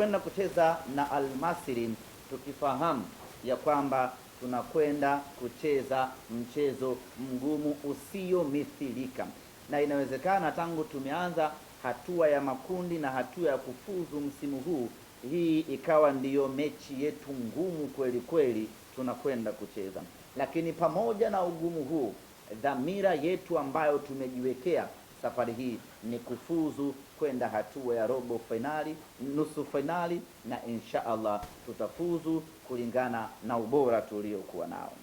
tunakwenda kucheza na Al Masry, tukifahamu ya kwamba tunakwenda kucheza mchezo mgumu usiomithilika, na inawezekana tangu tumeanza hatua ya makundi na hatua ya kufuzu msimu huu, hii ikawa ndiyo mechi yetu ngumu kweli kweli tunakwenda kucheza. Lakini pamoja na ugumu huu, dhamira yetu ambayo tumejiwekea safari hii ni kufuzu kwenda hatua ya robo finali, nusu finali, na insha Allah tutafuzu kulingana na ubora tuliokuwa nao.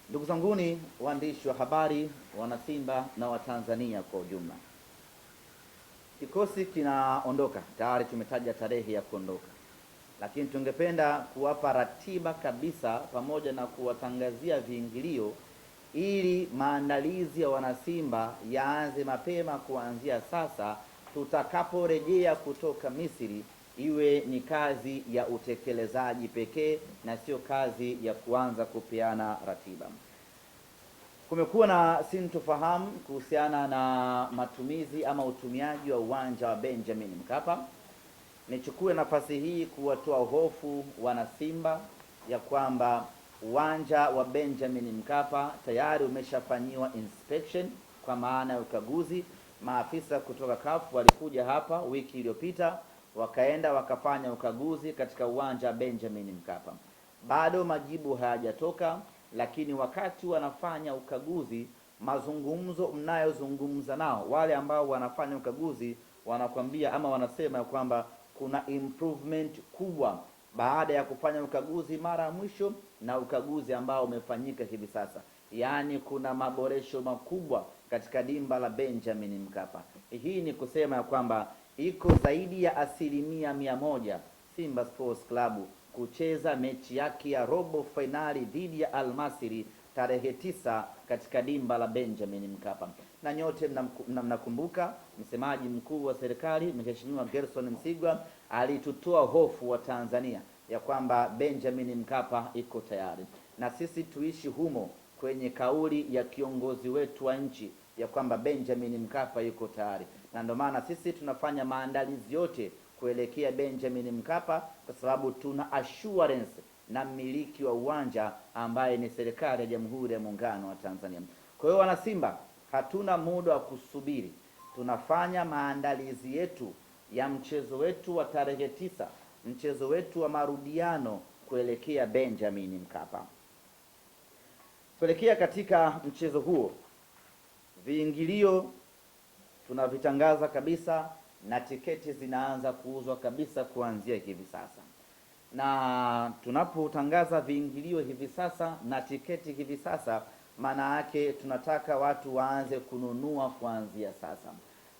Ndugu zanguni waandishi wa habari, wanasimba na Watanzania kwa ujumla, kikosi kinaondoka tayari, tumetaja tarehe ya kuondoka, lakini tungependa kuwapa ratiba kabisa pamoja na kuwatangazia viingilio ili maandalizi ya wanasimba yaanze mapema kuanzia sasa. Tutakaporejea kutoka Misri, iwe ni kazi ya utekelezaji pekee na sio kazi ya kuanza kupeana ratiba. Kumekuwa na sintofahamu kuhusiana na matumizi ama utumiaji wa uwanja wa Benjamin Mkapa. Nichukue nafasi hii kuwatoa hofu wanasimba ya kwamba uwanja wa Benjamin Mkapa tayari umeshafanyiwa inspection, kwa maana ya ukaguzi. Maafisa kutoka CAF walikuja hapa wiki iliyopita, wakaenda wakafanya ukaguzi katika uwanja wa Benjamin Mkapa. Bado majibu hayajatoka, lakini wakati wanafanya ukaguzi, mazungumzo mnayozungumza nao wale ambao wanafanya ukaguzi wanakwambia ama wanasema ya kwamba kuna improvement kubwa baada ya kufanya ukaguzi mara ya mwisho na ukaguzi ambao umefanyika hivi sasa. Yaani kuna maboresho makubwa katika dimba la Benjamin Mkapa. Hii ni kusema ya kwamba iko zaidi ya 100% Simba Sports Club kucheza mechi yake ya robo finali dhidi ya Al Masry tarehe 9 katika dimba la Benjamin Mkapa. Na nyote mnakumbuka msemaji mkuu wa serikali Mheshimiwa Gerson Msigwa alitutoa hofu wa Tanzania ya kwamba Benjamin Mkapa iko tayari, na sisi tuishi humo kwenye kauli ya kiongozi wetu wa nchi ya kwamba Benjamin Mkapa iko tayari, na ndio maana sisi tunafanya maandalizi yote kuelekea Benjamin Mkapa, kwa sababu tuna assurance na mmiliki wa uwanja ambaye ni serikali ya Jamhuri ya Muungano wa Tanzania. Kwa hiyo wanasimba, hatuna muda wa kusubiri, tunafanya maandalizi yetu ya mchezo wetu wa tarehe 9, mchezo wetu wa marudiano kuelekea Benjamin Mkapa. Kuelekea katika mchezo huo, viingilio tunavitangaza kabisa na tiketi zinaanza kuuzwa kabisa kuanzia hivi sasa. Na tunapotangaza viingilio hivi sasa na tiketi hivi sasa, maana yake tunataka watu waanze kununua kuanzia sasa.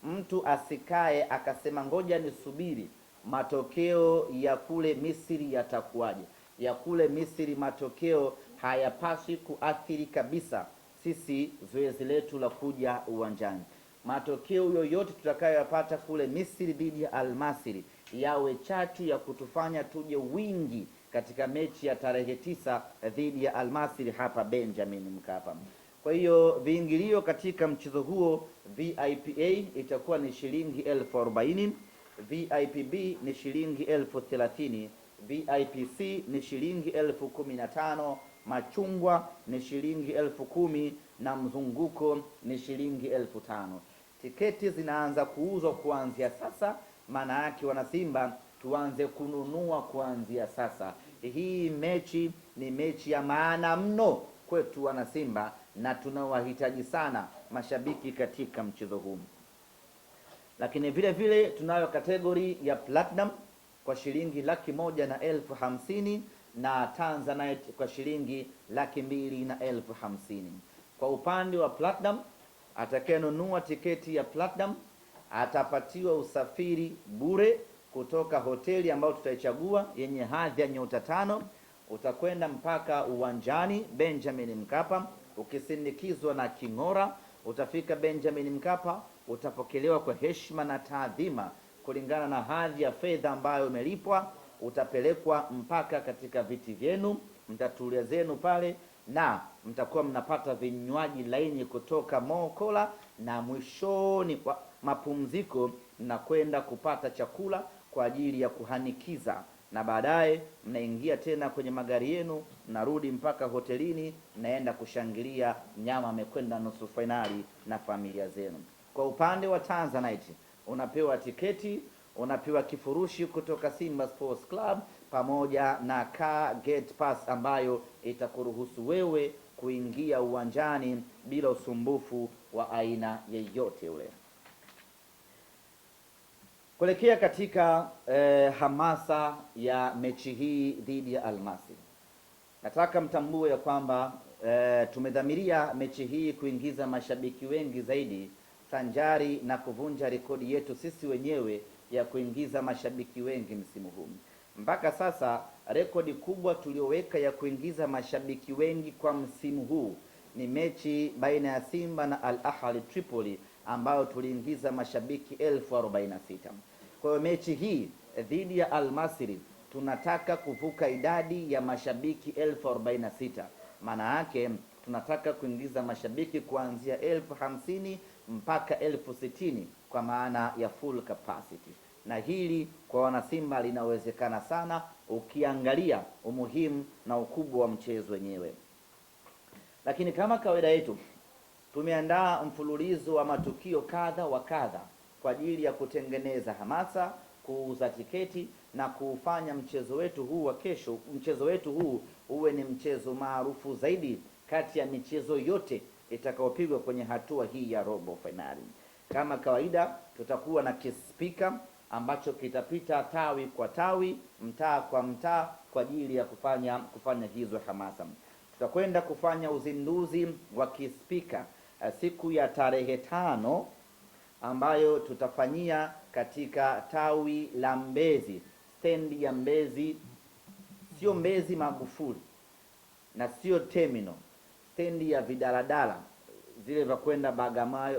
Mtu asikae akasema ngoja nisubiri matokeo ya kule Misri yatakuwaje. Ya kule Misri matokeo hayapaswi kuathiri kabisa sisi zoezi letu la kuja uwanjani. Matokeo yoyote tutakayoyapata kule Misri dhidi ya Al Masry yawe chachu ya kutufanya tuje wingi katika mechi ya tarehe 9 dhidi ya Al Masry hapa Benjamin Mkapa. Kwa hiyo viingilio katika mchezo huo, VIP A itakuwa ni shilingi 40,000, VIP B ni shilingi 30,000, VIP C ni shilingi 15,000, machungwa ni shilingi 10,000 na mzunguko ni shilingi 5,000. Tiketi zinaanza kuuzwa kuanzia sasa, maana yake wanasimba tuanze kununua kuanzia sasa. Hii mechi ni mechi ya maana mno kwetu wanasimba, na tunawahitaji sana mashabiki katika mchezo huu. Lakini vile vile tunayo kategori ya Platinum kwa shilingi 150,000 na Tanzanite kwa shilingi 250,000. Kwa upande wa Platinum, atakayenunua tiketi ya Platinum atapatiwa usafiri bure kutoka hoteli ambayo tutaichagua yenye hadhi ya nyota 5. Utakwenda mpaka uwanjani Benjamin Mkapa ukisindikizwa na king'ora. Utafika Benjamin Mkapa, utapokelewa kwa heshima na taadhima kulingana na hadhi ya fedha ambayo umelipwa. Utapelekwa mpaka katika viti vyenu, mtatulia zenu pale, na mtakuwa mnapata vinywaji laini kutoka Mokola, na mwishoni kwa mapumziko mnakwenda kupata chakula kwa ajili ya kuhanikiza, na baadaye mnaingia tena kwenye magari yenu, mnarudi mpaka hotelini, mnaenda kushangilia mnyama amekwenda nusu fainali na familia zenu. Kwa upande wa Tanzanite, unapewa tiketi, unapewa kifurushi kutoka Simba Sports Club pamoja na car gate pass ambayo itakuruhusu wewe kuingia uwanjani bila usumbufu wa aina yeyote ule. Kuelekea katika hamasa ya mechi hii dhidi ya Almasi, nataka mtambue ya kwamba tumedhamiria mechi hii kuingiza mashabiki wengi zaidi, sanjari na kuvunja rekodi yetu sisi wenyewe ya kuingiza mashabiki wengi msimu huu. Mpaka sasa rekodi kubwa tulioweka ya kuingiza mashabiki wengi kwa msimu huu ni mechi baina ya Simba na Al Ahly Tripoli ambayo tuliingiza mashabiki 1046. Kwa hiyo mechi hii dhidi ya Al Masry tunataka kuvuka idadi ya mashabiki 1046. Maana yake tunataka kuingiza mashabiki kuanzia 1050 mpaka 1060 kwa maana ya full capacity, na hili kwa wanasimba linawezekana sana ukiangalia umuhimu na ukubwa wa mchezo wenyewe. Lakini kama kawaida yetu, tumeandaa mfululizo wa matukio kadha wa kadha kwa ajili ya kutengeneza hamasa, kuuza tiketi na kuufanya mchezo wetu huu wa kesho, mchezo wetu huu uwe ni mchezo maarufu zaidi kati ya michezo yote itakayopigwa kwenye hatua hii ya robo finali. Kama kawaida, tutakuwa na kispika ambacho kitapita tawi kwa tawi, mtaa kwa mtaa kwa ajili ya kufanya hizo hamasa. Tutakwenda kufanya uzinduzi wa kispika siku ya tarehe 5 ambayo tutafanyia katika tawi la Mbezi, stendi ya Mbezi, sio Mbezi Magufuli na sio terminal, stendi ya vidaladala zile vya kwenda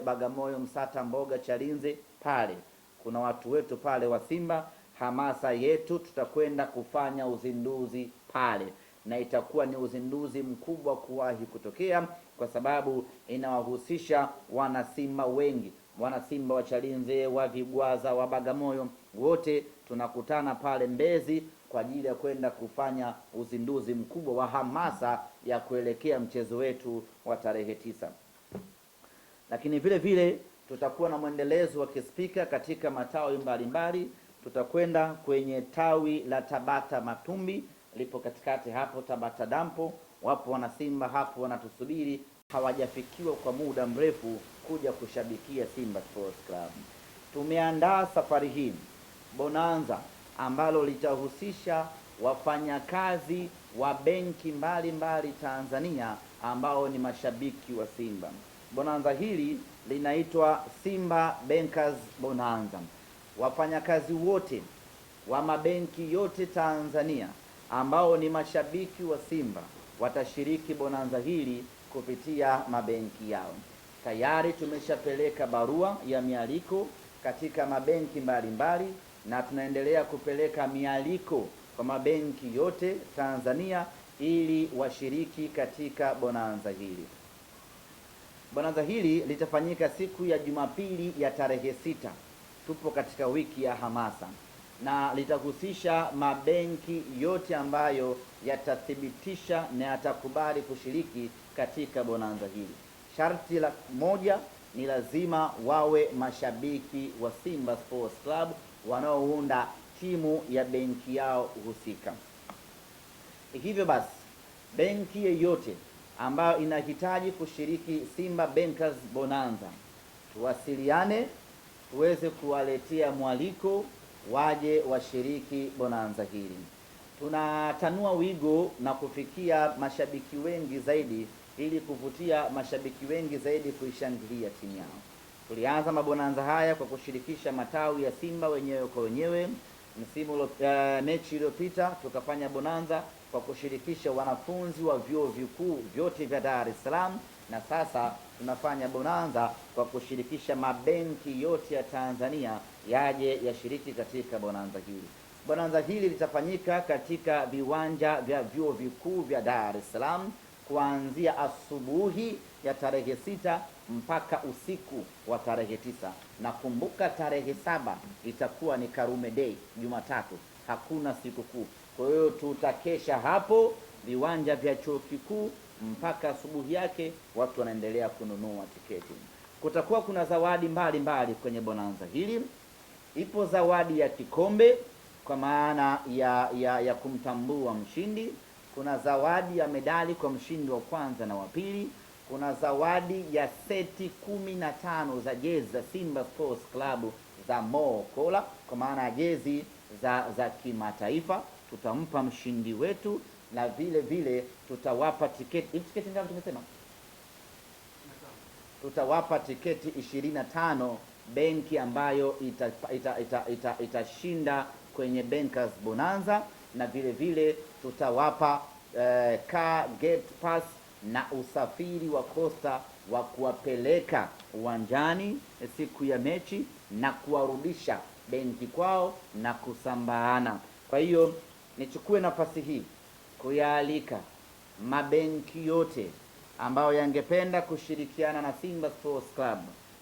Bagamoyo, Msata, Mboga, Chalinze. Pale kuna watu wetu pale wa Simba, hamasa yetu, tutakwenda kufanya uzinduzi pale, na itakuwa ni uzinduzi mkubwa kuwahi kutokea kwa sababu inawahusisha wanasimba wengi, wanasimba wa Chalinze, wa Vigwaza, wa Bagamoyo, wote tunakutana pale Mbezi kwa ajili ya kwenda kufanya uzinduzi mkubwa wa hamasa ya kuelekea mchezo wetu wa tarehe 9. Lakini vile vile tutakuwa na mwendelezo wa kispika katika matawi mbalimbali. Tutakwenda kwenye tawi la Tabata Matumbi, lipo katikati hapo Tabata Dampo. Wapo wanasimba hapo wanatusubiri, hawajafikiwa kwa muda mrefu kuja kushabikia Simba Sports Club. Tumeandaa safari hii bonanza ambalo litahusisha wafanyakazi wa benki mbalimbali Tanzania ambao ni mashabiki wa Simba. Bonanza hili linaitwa Simba Bankers Bonanza. Wafanyakazi wote wa mabenki yote Tanzania ambao ni mashabiki wa Simba watashiriki bonanza hili kupitia mabenki yao. Tayari tumeshapeleka barua ya mialiko katika mabenki mbalimbali na tunaendelea kupeleka mialiko kwa mabenki yote Tanzania ili washiriki katika bonanza hili. Bonanza hili litafanyika siku ya Jumapili ya tarehe 6. Tupo katika wiki ya hamasa na litahusisha mabenki yote ambayo yatathibitisha na yatakubali kushiriki katika bonanza hili. Sharti la moja ni lazima wawe mashabiki wa Simba Sports Club wanaounda timu ya benki yao husika. Hivyo basi, benki yeyote ambayo inahitaji kushiriki Simba Bankers Bonanza, tuwasiliane tuweze kuwaletea mwaliko waje washiriki bonanza hili. Tunatanua wigo na kufikia mashabiki wengi zaidi ili kuvutia mashabiki wengi zaidi kuishangilia timu yao. Tulianza mabonanza haya kwa kushirikisha matawi ya Simba wenyewe kwa wenyewe. Mechi iliyopita tukafanya bonanza kwa kushirikisha wanafunzi wa vyuo vikuu vyote vya Dar es Salaam, na sasa tunafanya bonanza kwa kushirikisha mabenki yote ya Tanzania yaje yashiriki katika bonanza hili. Bonanza hili litafanyika katika viwanja vya vyuo vikuu vya Dar es Salaam kuanzia asubuhi ya tarehe 6 mpaka usiku wa tarehe 9. Nakumbuka tarehe 7 itakuwa ni Karume Day, Jumatatu, hakuna sikukuu. Kwa hiyo tutakesha hapo viwanja vya chuo kikuu mpaka asubuhi yake, watu wanaendelea kununua tiketi. Kutakuwa kuna zawadi mbalimbali kwenye bonanza hili. Ipo zawadi ya kikombe kwa maana ya kumtambua mshindi. Kuna zawadi ya medali kwa mshindi wa kwanza na wa pili. Kuna zawadi ya seti 15 za jezi za Simba Sports Club za Mo Kola kwa maana ya jezi za kimataifa tutampa mshindi wetu, na vile vile tutawapa tiketi. Hivi tiketi ngapi tumesema? Tutawapa tiketi 25 benki ambayo itashinda kwenye Bankers Bonanza, na vile vile tutawapa car gate pass na usafiri wa Costa wa kuwapeleka uwanjani siku ya mechi na kuwarudisha benki kwao na kusambaana. Kwa hiyo nichukue nafasi hii kuyaalika mabenki yote ambayo yangependa kushirikiana na Simba Sports Club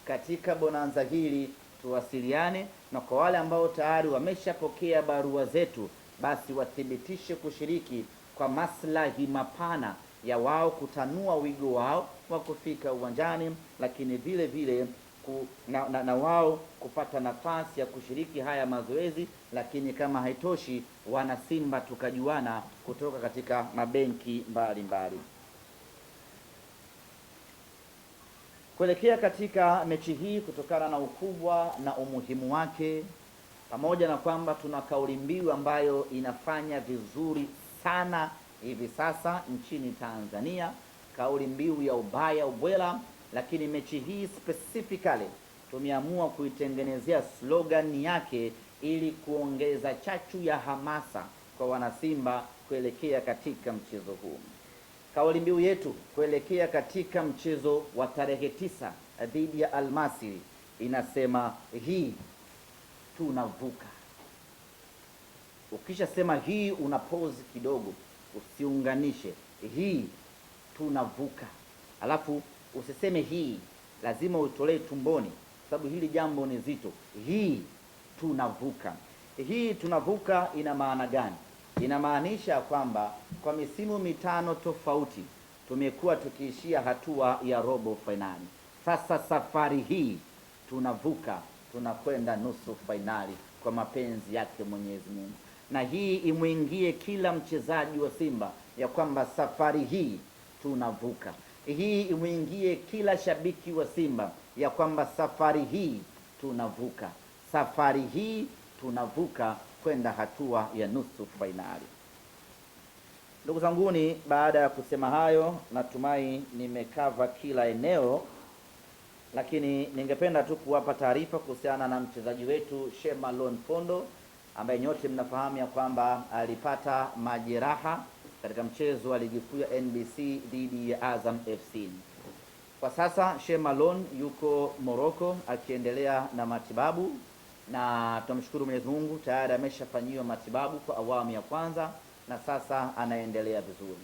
katika bonanza hili tuwasiliane, na kwa wale ambao tayari wameshapokea barua zetu, basi wathibitishe kushiriki kwa maslahi mapana ya wao kutanua wigo wao wa kufika uwanjani, lakini vile vile na wao kupata nafasi ya kushiriki haya mazoezi. Lakini kama haitoshi, wana Simba tukajuana kutoka katika mabenki mbalimbali. Kuelekea katika mechi hii, kutokana na ukubwa na umuhimu wake, pamoja na kwamba tuna kauli mbiu ambayo inafanya vizuri sana hivi sasa nchini Tanzania, kauli mbiu ya ubaya ubwela, lakini mechi hii specifically tumeamua kuitengenezea slogan yake ili kuongeza chachu ya hamasa kwa wanasimba kuelekea katika mchezo huu. Kauli mbiu yetu kuelekea katika mchezo wa tarehe 9 dhidi ya Almasiri inasema hii tunavuka. Ukishasema hii una pause kidogo, usiunganishe hii tunavuka, alafu usiseme hii, lazima utolee tumboni, sababu hili jambo ni zito. Hii tunavuka. Hii tunavuka ina maana gani? Inamaanisha kwamba kwa misimu 5 tofauti tumekuwa tukiishia hatua ya robo fainali. Sasa safari hii tunavuka, tunakwenda nusu fainali kwa mapenzi yake Mwenyezi Mungu, na hii imwingie kila mchezaji wa Simba ya kwamba safari hii tunavuka. Hii imwingie kila shabiki wa Simba ya kwamba safari hii tunavuka. Safari hii tunavuka kwenda hatua ya nusu fainali. Ndugu zanguni, baada ya kusema hayo, natumai nimekava kila eneo, lakini ningependa tu kuwapa taarifa kuhusiana na mchezaji wetu Shemalon Fondo ambaye nyote mnafahamu ya kwamba alipata majeraha katika mchezo wa ligi kuu ya NBC dhidi ya Azam FC. Kwa sasa Shemalon yuko Morocco akiendelea na matibabu, na tunamshukuru Mwenyezi Mungu tayari ameshafanyiwa matibabu kwa awamu ya kwanza na sasa anaendelea vizuri.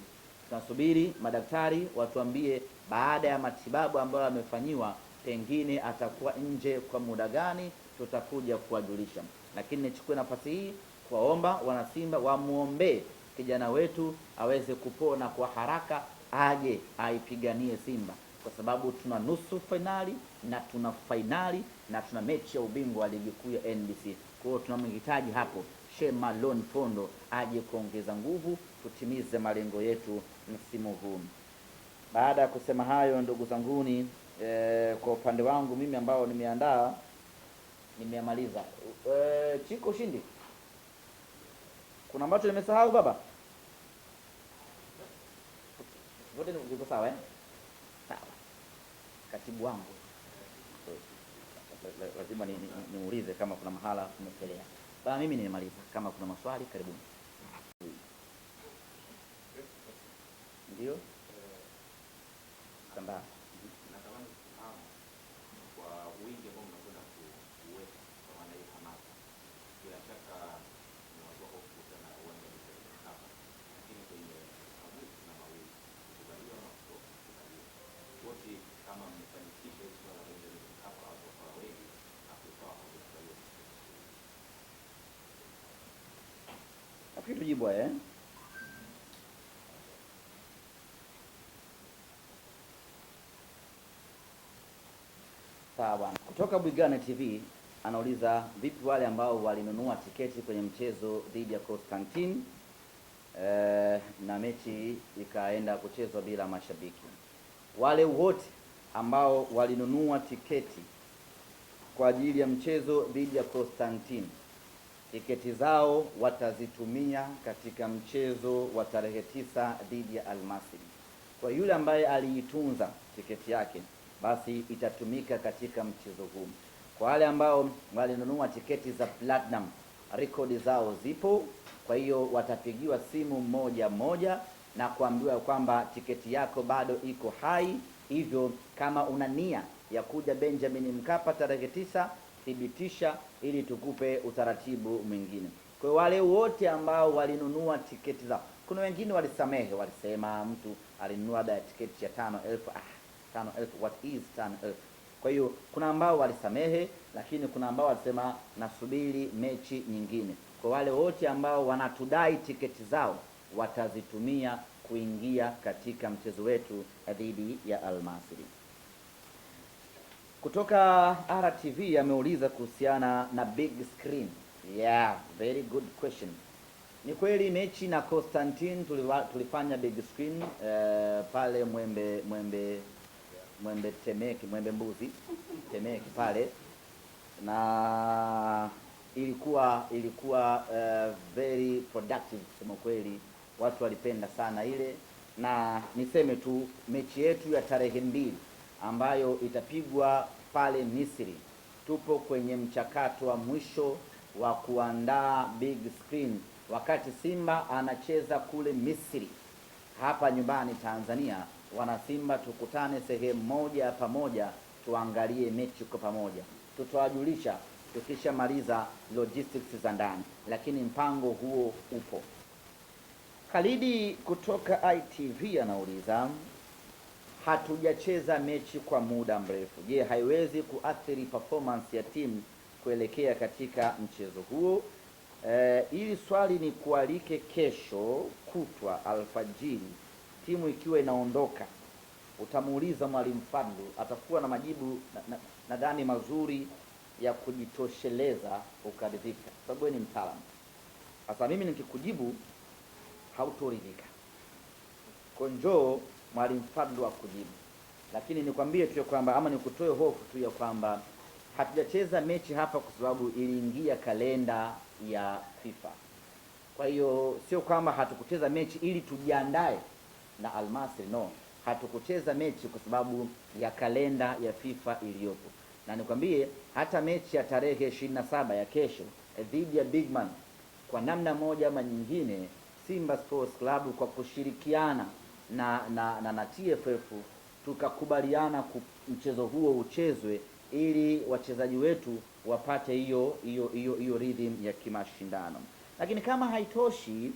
Tunasubiri madaktari watuambie baada ya matibabu ambayo amefanyiwa pengine atakuwa nje kwa muda gani, tutakuja kuwajulisha. Lakini nichukue nafasi hii kuwaomba wanasimba wamuombee kijana wetu aweze kupona kwa haraka, aje aipiganie Simba, kwa sababu tuna nusu fainali na tuna fainali na tuna mechi ya ubingwa wa ligi kuu ya NBC. Kwa hiyo tunamhitaji hapo Shemalon Fondo aje kuongeza nguvu, tutimize malengo yetu msimu huu. Baada ya kusema hayo, ndugu zanguni, kwa upande wangu mimi ambao nimeandaa nimemaliza. Chiko Shindi, kuna ambacho nimesahau baba? Wote niko sawa Sawa. Katibu wangu lazima niulize kama kuna mahala umekelea. Bana, mimi nimemaliza. Kama kuna maswali karibuni. Ndio? Samba. Natamani kufahamu kwa wingi ambao mnakwenda kuweka kwa maana hii hamasa. Bila shaka ni watu wako kukutana na uwanja hapa. Lakini kwenye magumu na mawili kukubaliwa na kukubaliwa. Wote kama mmefanikisha Nafikiri tujibu haya. Sawa bwana. Kutoka Bwigane TV anauliza vipi wale ambao walinunua tiketi kwenye mchezo dhidi ya Constantine na mechi ikaenda kuchezwa bila mashabiki. Wale wote ambao walinunua tiketi kwa ajili ya mchezo dhidi ya Constantine, tiketi zao watazitumia katika mchezo wa tarehe 9 dhidi ya Almasry. Kwa yule ambaye aliitunza tiketi yake, basi itatumika katika mchezo huu. Kwa wale ambao walinunua tiketi za platinum, rekodi zao zipo, kwa hiyo watapigiwa simu moja moja na kuambiwa kwamba tiketi yako bado iko hai, hivyo kama una nia ya kuja Benjamin Mkapa tarehe 9, thibitisha ili tukupe utaratibu mwingine. Kwa wale wote ambao walinunua tiketi zao, kuna wengine walisamehe, walisema mtu alinunua tiketi ya 5,000, 5,000, what is 5,000? Kwa hiyo kuna ambao walisamehe, lakini kuna ambao walisema nasubiri mechi nyingine. Kwa wale wote ambao wanatudai tiketi zao, watazitumia kuingia katika mchezo wetu dhidi ya Almasry. Kutoka RTV ameuliza kuhusiana na big screen. Yeah, very good question. Ni kweli mechi na Constantine tulifanya big screen pale Mwembe Temeke, Mwembe Mbuzi Temeke pale, na ilikuwa very productive kusema kweli, watu walipenda sana ile. Na niseme tu mechi yetu ya tarehe 2 ambayo itapigwa pale Misri, tupo kwenye mchakato wa mwisho wa kuandaa big screen, wakati Simba anacheza kule Misri. Hapa nyumbani Tanzania, wana Simba tukutane sehemu moja pamoja, tuangalie mechi kwa pamoja. Tutawajulisha tukishamaliza logistics za ndani, lakini mpango huo upo. Khalidi kutoka ITV anauliza, hatujacheza mechi kwa muda mrefu, je, haiwezi kuathiri performance ya timu kuelekea katika mchezo huo? Hili swali ni kualike kesho kutwa alfajiri, timu ikiwa inaondoka, utamuuliza Mwalimu Fadlu, atakuwa na majibu nadhani mazuri ya kujitosheleza, ukaridhika, sababu ni mtaalamu. Sasa mimi nikikujibu hautoridhika, kwa njoo Mwalimu Fadlu akujibu, lakini nikwambie tu kwamba, ama nikutoe hofu tu ya kwamba hatujacheza mechi hapa kwa sababu iliingia kalenda ya FIFA. Kwa hiyo sio kwamba hatukucheza mechi ili tujiandae na Almasry, no. Hatukucheza mechi kwa sababu ya kalenda ya FIFA iliyopo. Na nikwambie hata mechi ya tarehe 27 ya kesho dhidi ya Bigman, kwa namna moja ama nyingine, Simba Sports Club kwa kushirikiana na TFF tukakubaliana mchezo huo uchezwe ili wachezaji wetu wapate hiyo rhythm ya kimashindano. Lakini kama haitoshi,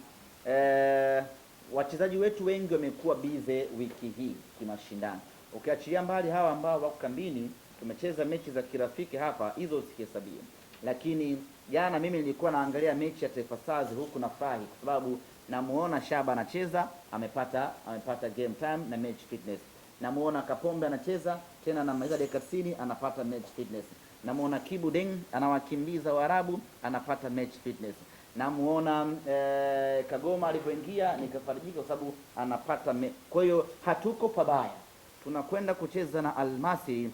wachezaji wetu wengi wamekuwa bize wiki hii kimashindano. Ukiachilia mbali hawa ambao wako kambini, tumecheza mechi za kirafiki hapa, hizo usikihesabie. Lakini jana mimi nilikuwa naangalia mechi ya Taifa Stars huku na furahi kwa sababu namuona Shaba anacheza, amepata game time na match fitness. Namuona Kapombe anacheza tena na maliza dakika 90 anapata match fitness. Namuona Kibu Deng anawakimbiza Waarabu, anapata match fitness. Namuona Kagoma alipoingia nikafarijika kwa sababu anapata kwa hiyo hatuko pabaya. Tunakwenda kucheza na Almasry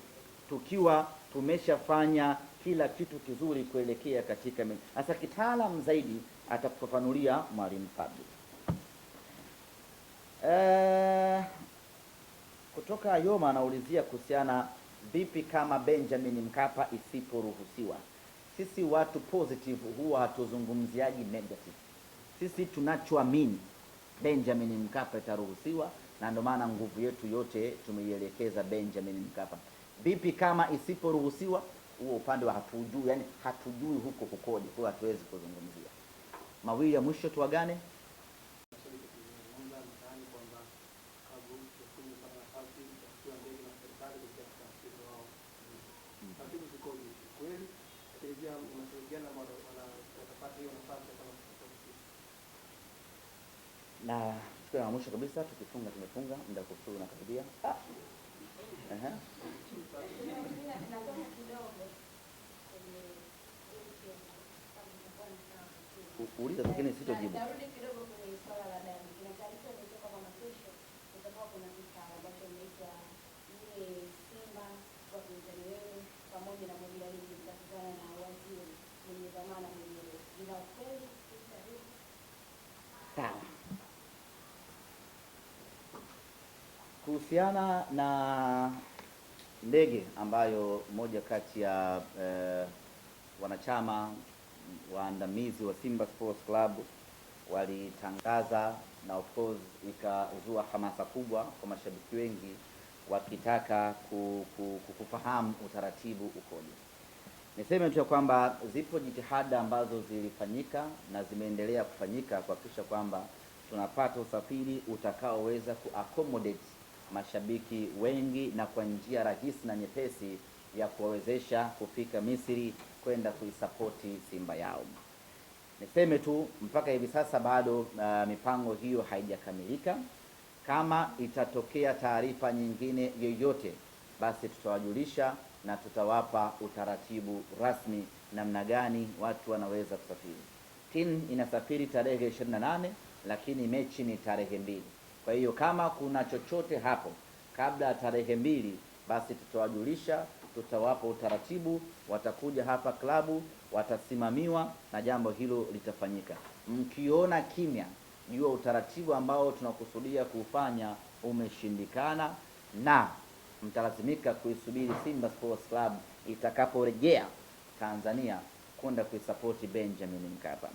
tukiwa tumeshafanya kila kitu kizuri kuelekea katika mechi. Sasa kitaalamu zaidi atakufafanulia Mwalimu Fadlu. Kutoka Ayoma anaulizia kuhusiana vipi kama Benjamin Mkapa isiporuhusiwa. Sisi watu positive huwa hatuzungumziaji negative. Sisi tunachoamini Benjamin Mkapa itaruhusiwa, na ndio maana nguvu yetu yote tumeielekeza Benjamin Mkapa. Vipi kama isiporuhusiwa, huo upande wa hatujui, yani hatujui huko kukoje, kwa hatuwezi kuzungumzia. Mawili ya mwisho tuagane. Na siku ya mwisho kabisa tukifunga, tumefunga muda kufuru na karibia. Uliza lakini sitojibu. Narudi kidogo kwenye swala la damu. Kuna taarifa imetoka kwamba kesho kutakuwa kuna kikao ambacho imeita ile Simba kwa pinzani wenu pamoja na bodi ya ligi mtakutana na waziri mwenye dhamana mwenyewe. Ina ukweli taarifa? Sawa. Kuhusiana na ndege ambayo moja kati ya wanachama waandamizi wa Simba Sports Club walitangaza, na of course ikazua hamasa kubwa kwa mashabiki wengi wakitaka kufahamu utaratibu ukoje. Niseme tu kwamba zipo jitihada ambazo zilifanyika na zimeendelea kufanyika kuhakikisha kwamba tunapata usafiri utakaoweza kuaccommodate mashabiki wengi na kwa njia rahisi na nyepesi ya kuwawezesha kufika Misri kwenda kuisapoti Simba yao. Niseme tu mpaka hivi sasa bado mipango hiyo haijakamilika. Kama itatokea taarifa nyingine yoyote, basi tutawajulisha na tutawapa utaratibu rasmi namna gani watu wanaweza kusafiri. Timu inasafiri tarehe 28, lakini mechi ni tarehe 2. Kwa hiyo kama kuna chochote hapo kabla ya tarehe 2, basi tutawajulisha, tutawapa utaratibu, watakuja hapa klabu, watasimamiwa na jambo hilo litafanyika. Mkiona kimya, jua utaratibu ambao tunakusudia kufanya umeshindikana na mtalazimika kuisubiri Simba Sports Club itakaporejea Tanzania kwenda kuisapoti Benjamin Mkapa.